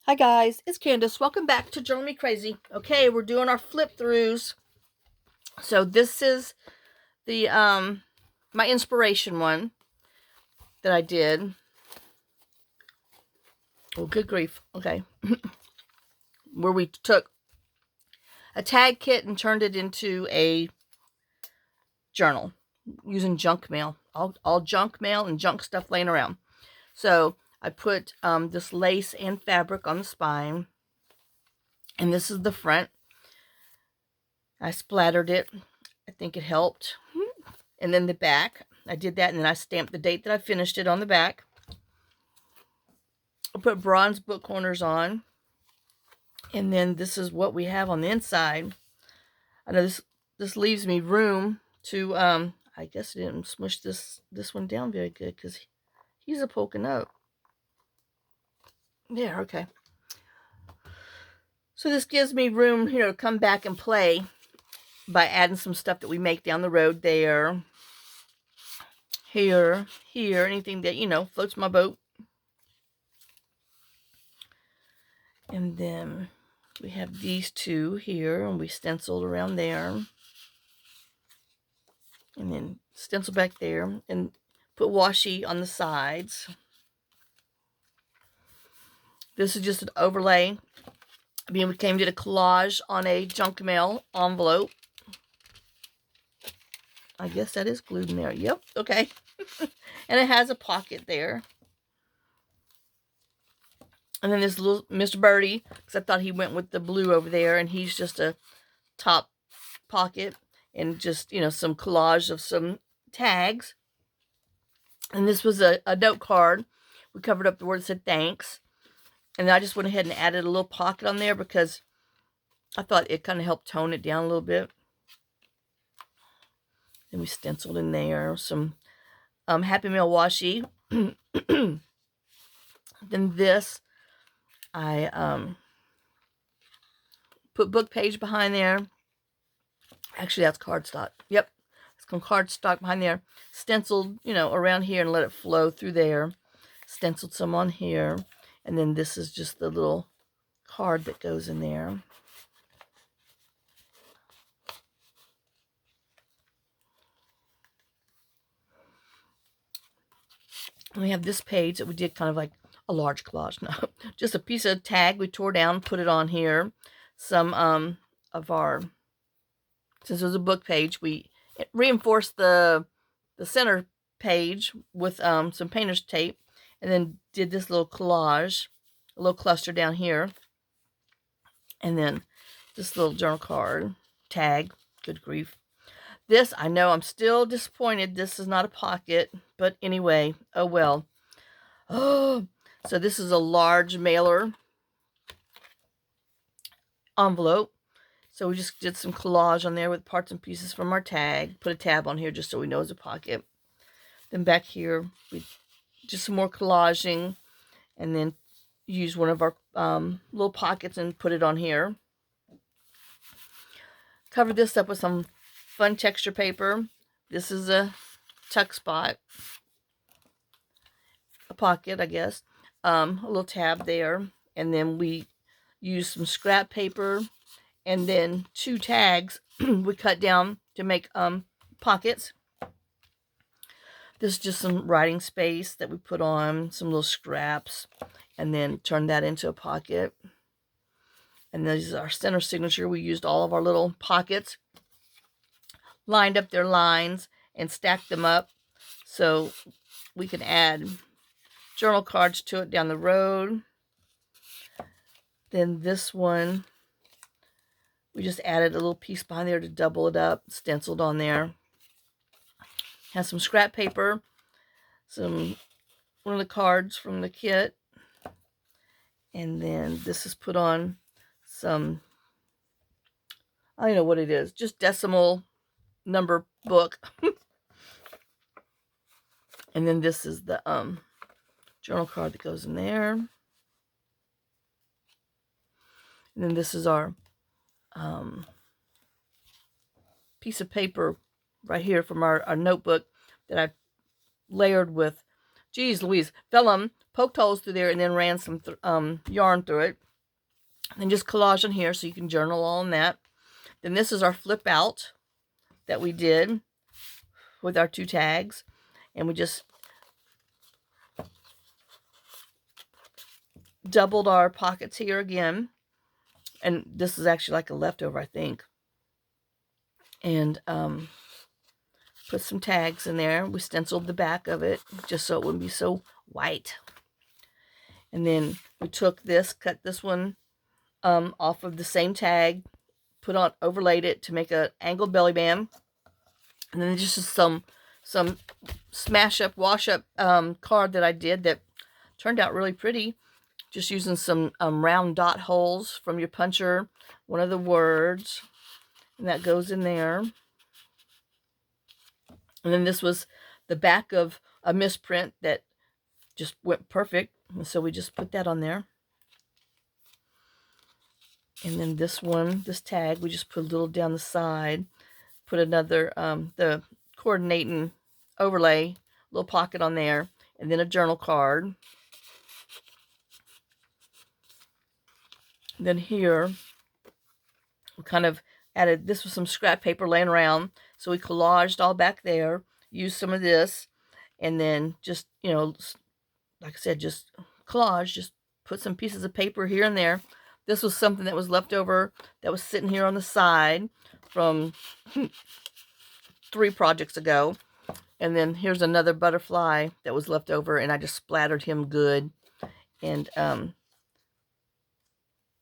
Hi guys, it's Candace. Welcome back to Journal Me Crazy. Okay, we're doing our flip throughs. So this is the my inspiration one that I did. Oh, good grief. Okay. Where we took a tag kit and turned it into a journal using junk mail. All junk mail and junk stuff laying around. So I put this lace and fabric on the spine. And this is the front. I splattered it. I think it helped. And then the back, I did that, and then I stamped the date that I finished it on the back. I put bronze book corners on. And then this is what we have on the inside. I know this leaves me room to, I guess I didn't smush this one down very good because he's a polka note. Yeah, okay. So this gives me room, to come back and play by adding some stuff that we make down the road there. Here, anything that, floats my boat. And then we have these two here, and we stenciled around there. And then stencil back there, and put washi on the sides. This is just an overlay. We did a collage on a junk mail envelope. I guess that is glued in there. Yep, okay. And it has a pocket there. And then this little Mr. Birdie, because I thought he went with the blue over there, and he's just a top pocket, and just, some collage of some tags. And this was a note card. We covered up the word that said thanks. And I just went ahead and added a little pocket on there because I thought it kind of helped tone it down a little bit. And we stenciled in there some Happy Mail washi. Then this, I put book page behind there. Actually, that's cardstock. Yep, it's cardstock behind there. Stenciled, around here and let it flow through there. Stenciled some on here. And then this is just the little card that goes in there. And we have this page that we did kind of like a large collage. No, just a piece of tag we tore down, put it on here. Some of our, since it was a book page, we reinforced the center page with some painter's tape, and then did this little collage, a little cluster down here. And then this little journal card tag. Good grief. This, I know I'm still disappointed. This is not a pocket, but anyway, oh well. Oh, so this is a large mailer envelope. So we just did some collage on there with parts and pieces from our tag. Put a tab on here just so we know it's a pocket. Then back here, we just some more collaging, and then use one of our little pockets and put it on here. Cover this up with some fun texture paper. This is a tuck spot, a pocket, I guess. A little tab there, and then we use some scrap paper, and then two tags we cut down to make pockets. This is just some writing space that we put on, some little scraps, and then turn that into a pocket. And this is our center signature. We used all of our little pockets, lined up their lines, and stacked them up so we can add journal cards to it down the road. Then this one, we just added a little piece behind there to double it up, stenciled on there. Has some scrap paper, one of the cards from the kit, and then this is put on some, I don't know what it is, just decimal number book. And then this is the journal card that goes in there. And then this is our piece of paper right here from our notebook that I layered with Geez Louise, vellum, poked holes through there, and then ran some yarn through it. And then just collage on here so you can journal all on that. Then this is our flip out that we did with our 2 tags. And we just doubled our pockets here again. And this is actually like a leftover, I think. And put some tags in there. We stenciled the back of it just so it wouldn't be so white. And then we took this, cut this one off of the same tag, overlaid it to make an angled belly band. And then just some smash up, wash up card that I did that turned out really pretty. Just using some round dot holes from your puncher, one of the words, and that goes in there. And then this was the back of a misprint that just went perfect. And so we just put that on there. And then this one, this tag, we just put a little down the side. Put another, the coordinating overlay, little pocket on there. And then a journal card. Then here, we kind of added, this was some scrap paper laying around. So we collaged all back there, used some of this, and then just, you know, like I said, just collage, just put some pieces of paper here and there. This was something that was left over that was sitting here on the side from 3 projects ago. And then here's another butterfly that was left over, and I just splattered him good. And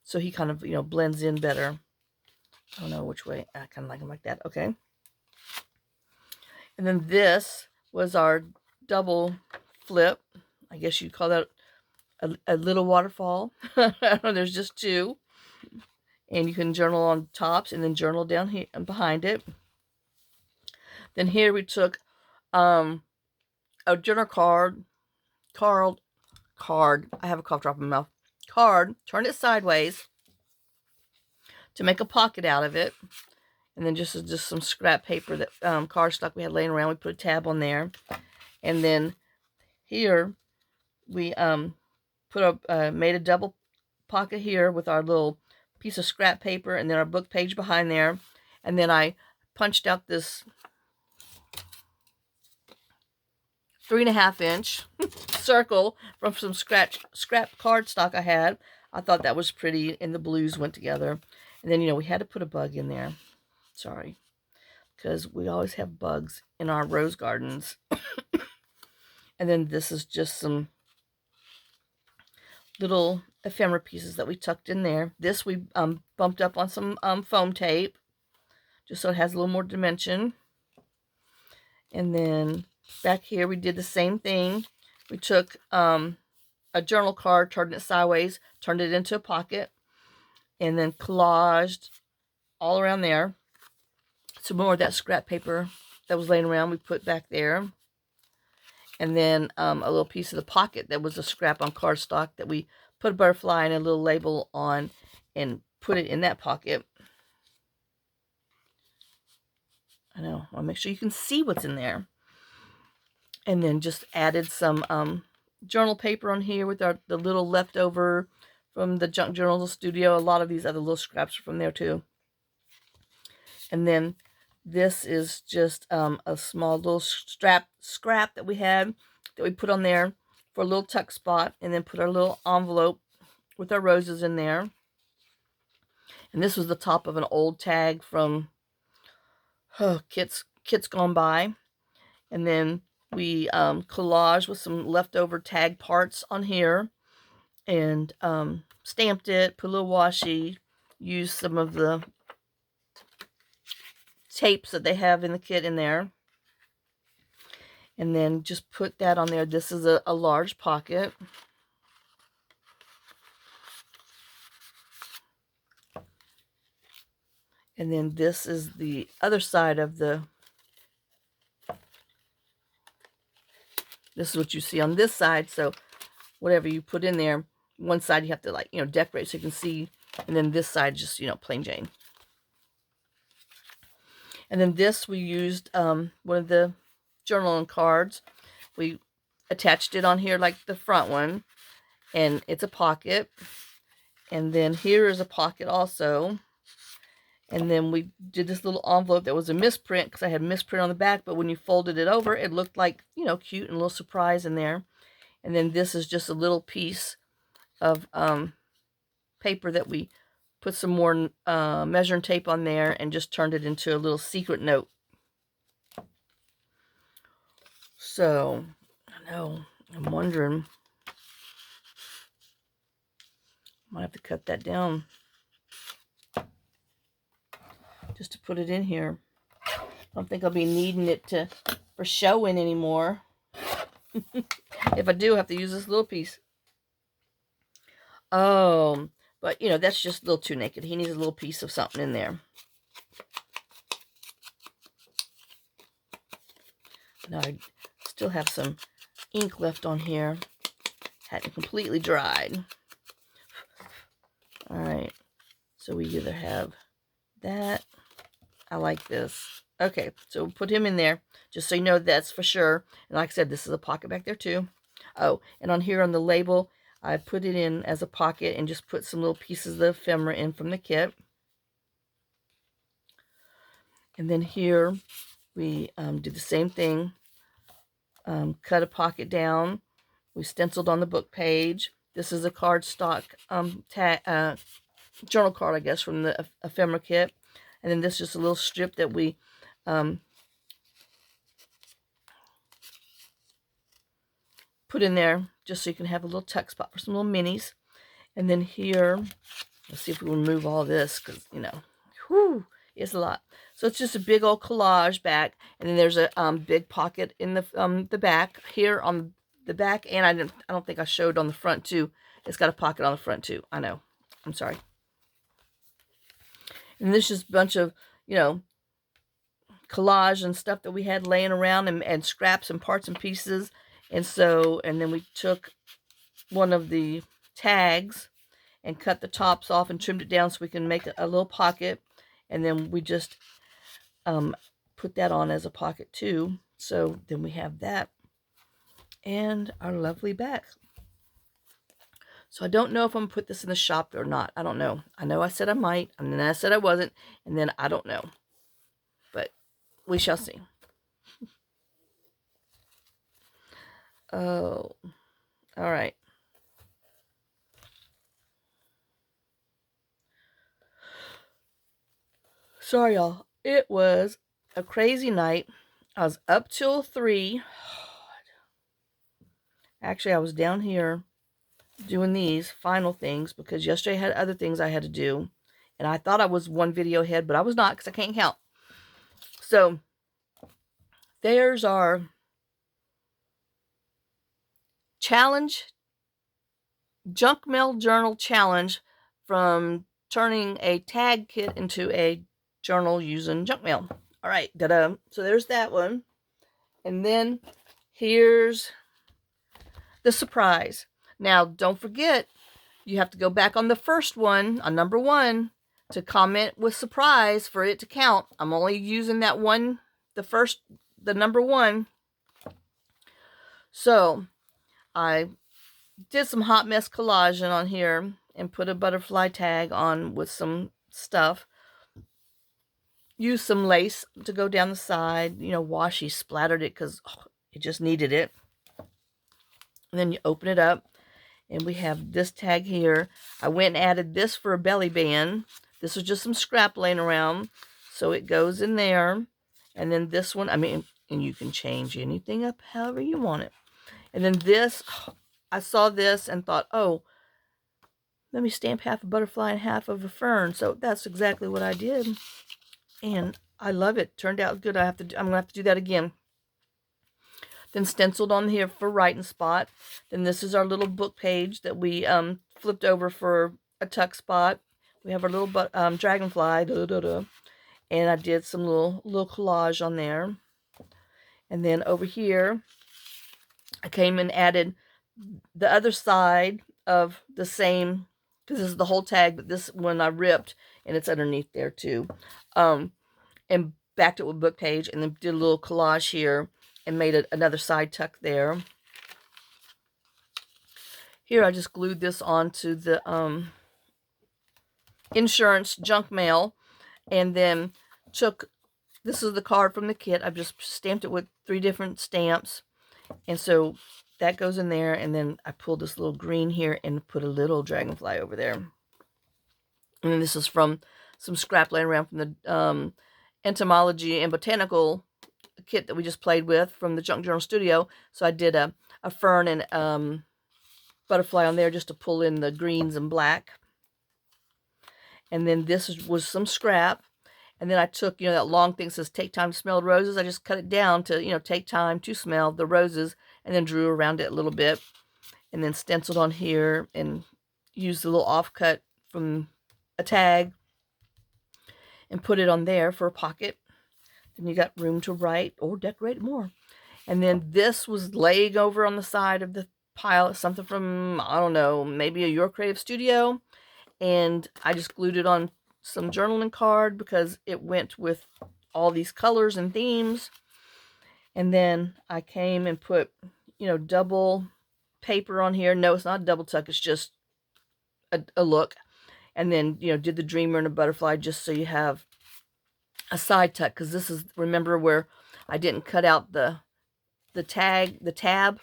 so he kind of, you know, blends in better. I don't know which way. I kind of like him like that. Okay. And then this was our double flip. I guess you'd call that a little waterfall. There's just 2. And you can journal on tops and then journal down here and behind it. Then here we took a journal card. I have a cough drop in my mouth. Card, turn it sideways to make a pocket out of it. And then just some scrap paper that cardstock we had laying around. We put a tab on there. And then here we made a double pocket here with our little piece of scrap paper and then our book page behind there. And then I punched out this 3.5 inch circle from some scrap cardstock I had. I thought that was pretty, and the blues went together. And then, you know, we had to put a bug in there. Sorry, because we always have bugs in our rose gardens. And then this is just some little ephemera pieces that we tucked in there. This we bumped up on some foam tape, just so it has a little more dimension. And then back here we did the same thing. We took a journal card, turned it sideways, turned it into a pocket, and then collaged all around there. Some more of that scrap paper that was laying around we put back there. And then a little piece of the pocket that was a scrap on cardstock that we put a butterfly and a little label on and put it in that pocket. I know, I want to make sure you can see what's in there. And then just added some journal paper on here with the little leftover from the Junk Journal Studio. A lot of these other little scraps are from there too. And then this is just a small little scrap that we had that we put on there for a little tuck spot, and then put our little envelope with our roses in there. And this was the top of an old tag from Kits Gone By. And then we collaged with some leftover tag parts on here and stamped it, put a little washi, used some of the tapes that they have in the kit in there. And then just put that on there. This is a large pocket. And then this is the other side of the... This is what you see on this side. So whatever you put in there, one side you have to, like, you know, decorate so you can see. And then this side just, you know, plain Jane. And then this we used one of the journaling cards. We attached it on here like the front one, and it's a pocket. And then here is a pocket also. And then we did this little envelope that was a misprint because I had misprint on the back, but when you folded it over, it looked like, you know, cute and a little surprise in there. And then this is just a little piece of paper that we put some more measuring tape on there and just turned it into a little secret note. So, I know, I'm wondering, might have to cut that down just to put it in here. I don't think I'll be needing it for showing anymore. If I do, I have to use this little piece. Oh, but you know, that's just a little too naked. He needs a little piece of something in there. Now I still have some ink left on here. Hadn't completely dried. Alright, so we either have that. I like this. Okay, so we'll put him in there, just so you know that's for sure. And like I said, this is a pocket back there too. Oh, and on here on the label, I put it in as a pocket and just put some little pieces of the ephemera in from the kit. And then here, we did the same thing. Cut a pocket down. We stenciled on the book page. This is a cardstock journal card, I guess, from the ephemera kit. And then this is just a little strip that we put in there just so you can have a little tuck spot for some little minis. And then here, let's see if we remove all this because, you know, whew, it's a lot. So it's just a big old collage back. And then there's a big pocket in the back here on the back. And I don't think I showed on the front too. It's got a pocket on the front too. I know. I'm sorry. And this is a bunch of, you know, collage and stuff that we had laying around and scraps and parts and pieces. And so, and then we took one of the tags and cut the tops off and trimmed it down so we can make a little pocket. And then we just put that on as a pocket too. So then we have that and our lovely back. So I don't know if I'm going to put this in the shop or not. I don't know. I know I said I might, and then I said I wasn't, and then I don't know. But we shall see. Oh, all right. Sorry, y'all. It was a crazy night. I was up till 3. Actually, I was down here doing these final things because yesterday I had other things I had to do. And I thought I was one video ahead, but I was not because I can't count. So, there's our challenge, junk mail journal challenge from turning a tag kit into a journal using junk mail. All right, da-da. So there's that one. And then here's the surprise. Now, don't forget, you have to go back on the first one, on number 1, to comment with surprise for it to count. I'm only using that one, the number 1. So, I did some hot mess collaging on here and put a butterfly tag on with some stuff. Used some lace to go down the side. You know, washi splattered it because it just needed it. And then you open it up. And we have this tag here. I went and added this for a belly band. This was just some scrap laying around. So it goes in there. And then this one, I mean, and you can change anything up however you want it. And then this, I saw this and thought, oh, let me stamp half a butterfly and half of a fern. So that's exactly what I did. And I love it. Turned out good. I'm going to have to do that again. Then stenciled on here for writing spot. Then this is our little book page that we flipped over for a tuck spot. We have our little dragonfly. And I did some little collage on there. And then over here, I came and added the other side of the same, because this is the whole tag, but this one I ripped, and it's underneath there too. And backed it with book page, and then did a little collage here, and made another side tuck there. Here I just glued this onto the insurance junk mail, and then took, this is the card from the kit. I've just stamped it with 3 different stamps, and so that goes in there, and then I pulled this little green here and put a little dragonfly over there. And then this is from some scrap laying around from the entomology and botanical kit that we just played with from the Junk Journal Studio. So I did a fern and butterfly on there just to pull in the greens and black. And then this was some scrap. And then I took, that long thing that says take time to smell the roses. I just cut it down to, take time to smell the roses, and then drew around it a little bit, and then stenciled on here and used the little offcut from a tag and put it on there for a pocket. Then you got room to write or decorate more. And then this was laying over on the side of the pile, something from, I don't know, maybe a Your Creative Studio. And I just glued it on some journaling card because it went with all these colors and themes. And then I came and put, double paper on here. No, it's not a double tuck. It's just a look. And then, did the dreamer and a butterfly just so you have a side tuck. Because this is, remember where I didn't cut out the tab,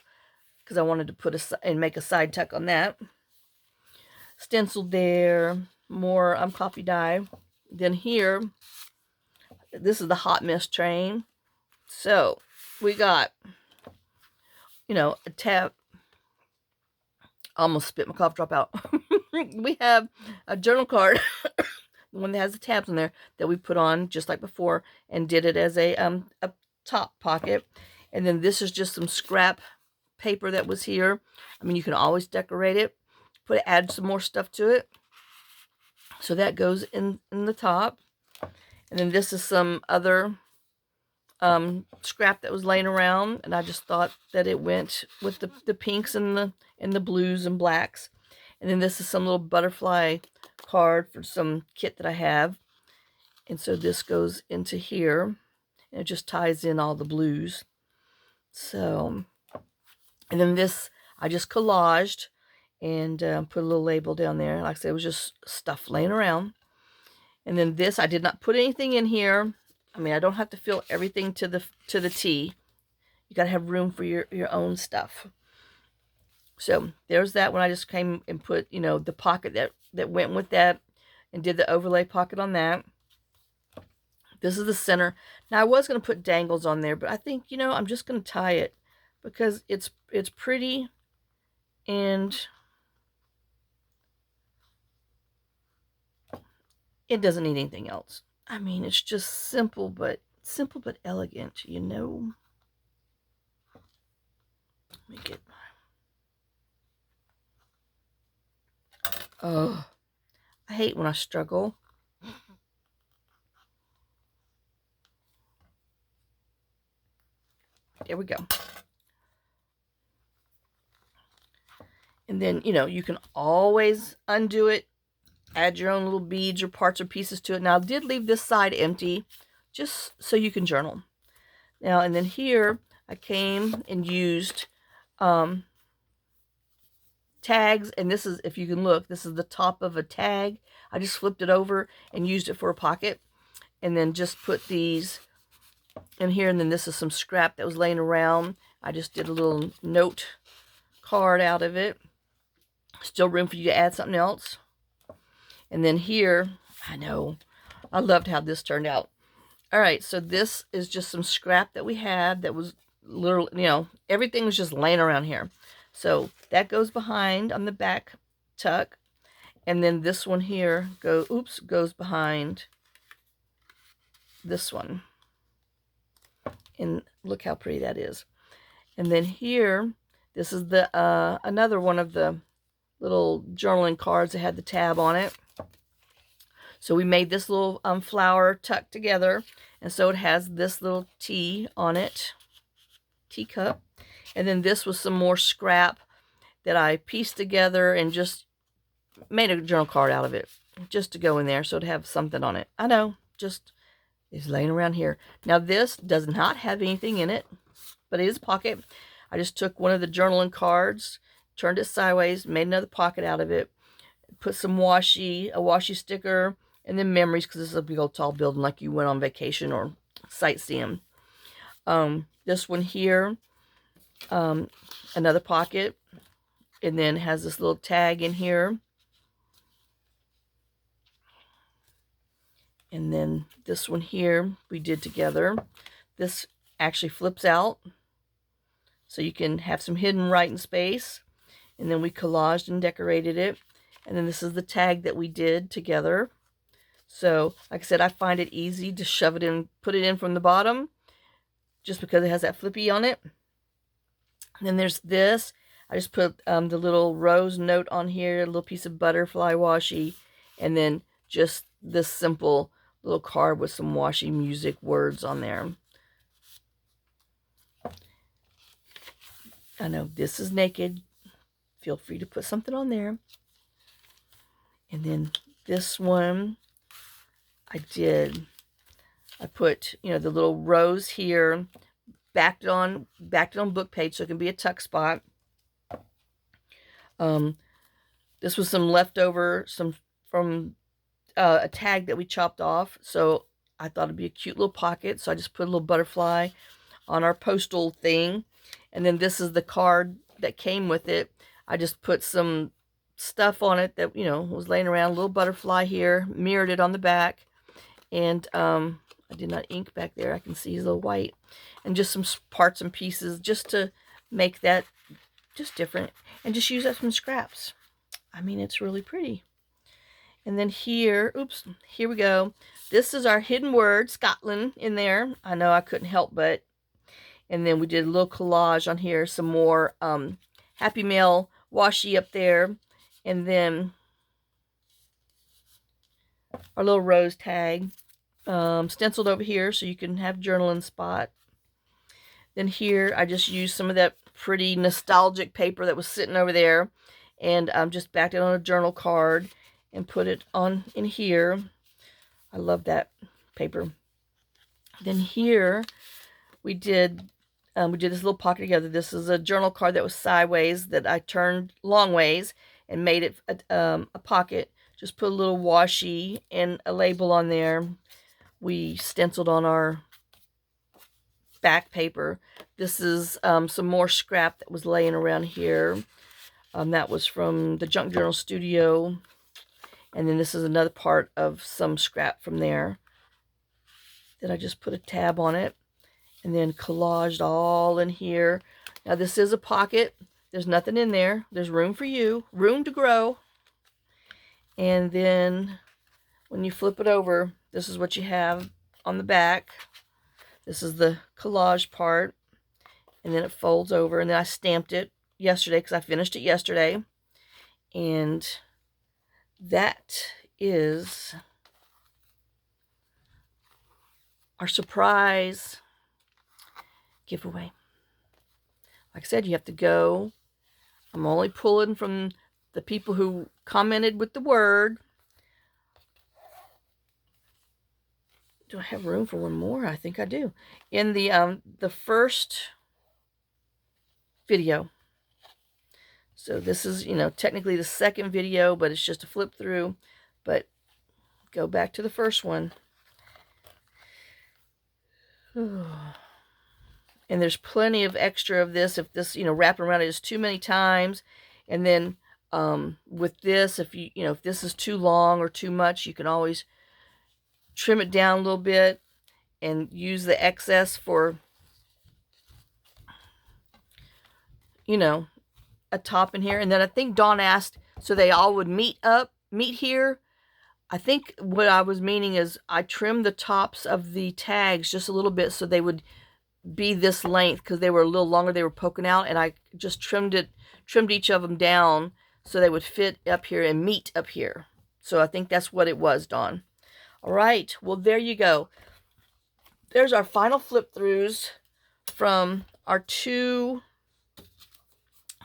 because I wanted to put and make a side tuck on that. Stenciled there, more coffee dye. Then here, this is the hot mess train. So we got, a tab. Almost spit my cough drop out. We have a journal card, the one that has the tabs in there, that we put on just like before, and did it as a top pocket. And then this is just some scrap paper that was here. I mean, you can always decorate it, add some more stuff to it. So that goes in the top. And then this is some other scrap that was laying around, and I just thought that it went with the pinks and the blues and blacks. And then this is some little butterfly card for some kit that I have. And so this goes into here, and it just ties in all the blues. So, and then this I just collaged and put a little label down there. Like I said, it was just stuff laying around. And then this, I did not put anything in here. I mean, I don't have to fill everything to the T. You got to have room for your own stuff. So there's that one. I just came and put, the pocket that went with that, and did the overlay pocket on that. This is the center. Now, I was going to put dangles on there, but I think, I'm just going to tie it because it's pretty, and it doesn't need anything else. I mean, it's just simple but elegant, Let me get oh, I hate when I struggle. There we go. And then, you can always undo it, add your own little beads or parts or pieces to it. Now, I did leave this side empty just so you can journal. Now, and then here, I came and used tags, and this is, if you can look, this is the top of a tag. I just flipped it over and used it for a pocket, and then just put these in here. And then this is some scrap that was laying around. I just did a little note card out of it. Still room for you to add something else. And then here, I know, I loved how this turned out. All right, so this is just some scrap that we had that was literally, everything was just laying around here. So that goes behind on the back tuck. And then this one here goes behind this one. And look how pretty that is. And then here, this is the another one of the little journaling cards that had the tab on it. So we made this little flower tucked together, and so it has this little tea on it, teacup. And then this was some more scrap that I pieced together and just made a journal card out of it, just to go in there so it'd have something on it. I know, just is laying around here. Now this does not have anything in it, but it is a pocket. I just took one of the journaling cards turned it sideways, made another pocket out of it, put some a washi sticker, and then memories, because this is a big old tall building like you went on vacation or sightseeing. This one here, another pocket, and then has this little tag in here. And then this one here we did together. This actually flips out, so you can have some hidden writing space. And then we collaged and decorated it. And then this is the tag that we did together. So, like I said, I find it easy to shove it in, put it in from the bottom, just because it has that flippy on it. And then there's this. I just put the little rose note on here, a little piece of butterfly washi, and then just this simple little card with some washi music words on there. I know this is naked. Feel free to put something on there. And then this one, I put, you know, the little rose here, backed it on book page so it can be a tuck spot. This was some leftover, from a tag that we chopped off, so I thought it'd be a cute little pocket, so I just put a little butterfly on our postal thing. And then this is the card that came with it. I just put some stuff on it that, you know, was laying around, a little butterfly here, mirrored it on the back, and I did not ink back there. I can see it's a little white, and just some parts and pieces just to make that just different, and just use up some scraps. I mean, it's really pretty. And then here, oops, here we go. This is our hidden word, Scotland, in there. I know I couldn't help but. And then we did a little collage on here, some more Happy Mail washi up there. And then our little rose tag stenciled over here so you can have journaling spot. Then here, I just used some of that pretty nostalgic paper that was sitting over there, and just backed it on a journal card and put it on in here. I love that paper. Then here we did this little pocket together. This is a journal card that was sideways that I turned long ways and made it a pocket. Just put a little washi and a label on there. We stenciled on our back paper. This is some more scrap that was laying around here. That was from the Junk Journal Studio. And then this is another part of some scrap from there. Then I just put a tab on it and then collaged all in here. Now this is a pocket. There's nothing in there. There's room for you, room to grow. And then when you flip it over, this is what you have on the back. This is the collage part. And then it folds over. And then I stamped it yesterday because I finished it yesterday. And that is our surprise giveaway. Like I said, you have to go. I'm only pulling from the people who commented with the word. Do I have room for one more? I think I do. In the first video. So this is, you know, technically the second video, but it's just a flip through. But go back to the first one. And there's plenty of extra of this. If this, you know, wrapping around it is too many times. And then with this, if if this is too long or too much, you can always trim it down a little bit and use the excess for, a top in here. And then I think Dawn asked, so they all would meet here. I think what I was meaning is I trimmed the tops of the tags just a little bit so they would be this length because they were a little longer. They were poking out, and I just trimmed each of them down so they would fit up here and meet up here. So I think that's what it was, Dawn. All right, well, there you go. There's our final flip throughs from our two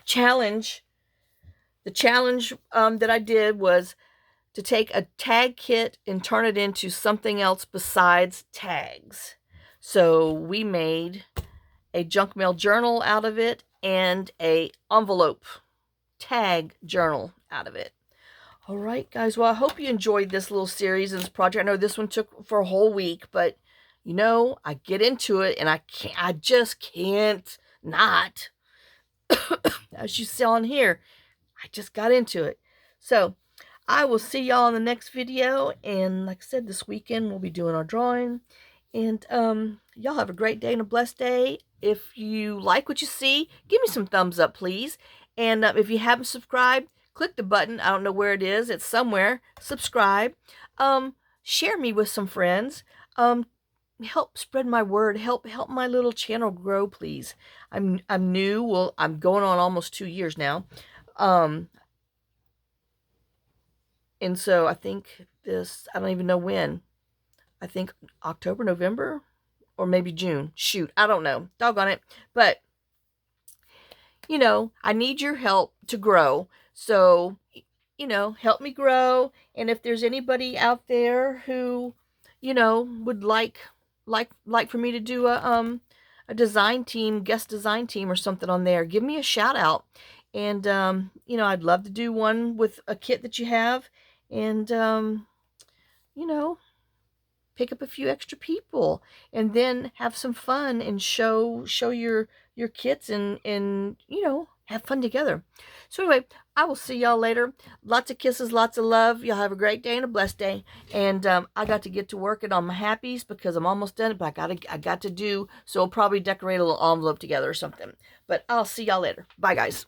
challenge. The challenge that I did was to take a tag kit and turn it into something else besides tags. So we made a junk mail journal out of it and a envelope tag journal out of it. All right, guys. Well, I hope you enjoyed this little series and this project. I know this one took for a whole week, but you know, I get into it and I just can't not. As you see on here, I just got into it. So I will see y'all in the next video. And like I said, this weekend we'll be doing our drawing. And y'all have a great day and a blessed day. If you like what you see, give me some thumbs up, please. And if you haven't subscribed, click the button. I don't know where it is. It's somewhere. Subscribe. Share me with some friends. Help spread my word. Help my little channel grow, please. I'm new. Well, I'm going on almost 2 years now. And so I think this, I don't even know when. I think October, November, or maybe June. Shoot, I don't know. Doggone it. But, you know, I need your help to grow. So, you know, help me grow. And if there's anybody out there who, you know, would like for me to do a design team, guest design team or something on there, give me a shout out. And, you know, I'd love to do one with a kit that you have. And, you know, pick up a few extra people and then have some fun and show your kits and you know, have fun together. So anyway, I will see y'all later. Lots of kisses, lots of love. Y'all have a great day and a blessed day. And I got to get to working on my happies because I'm almost done, but I got to do, so I'll probably decorate a little envelope together or something. But I'll see y'all later. Bye, guys.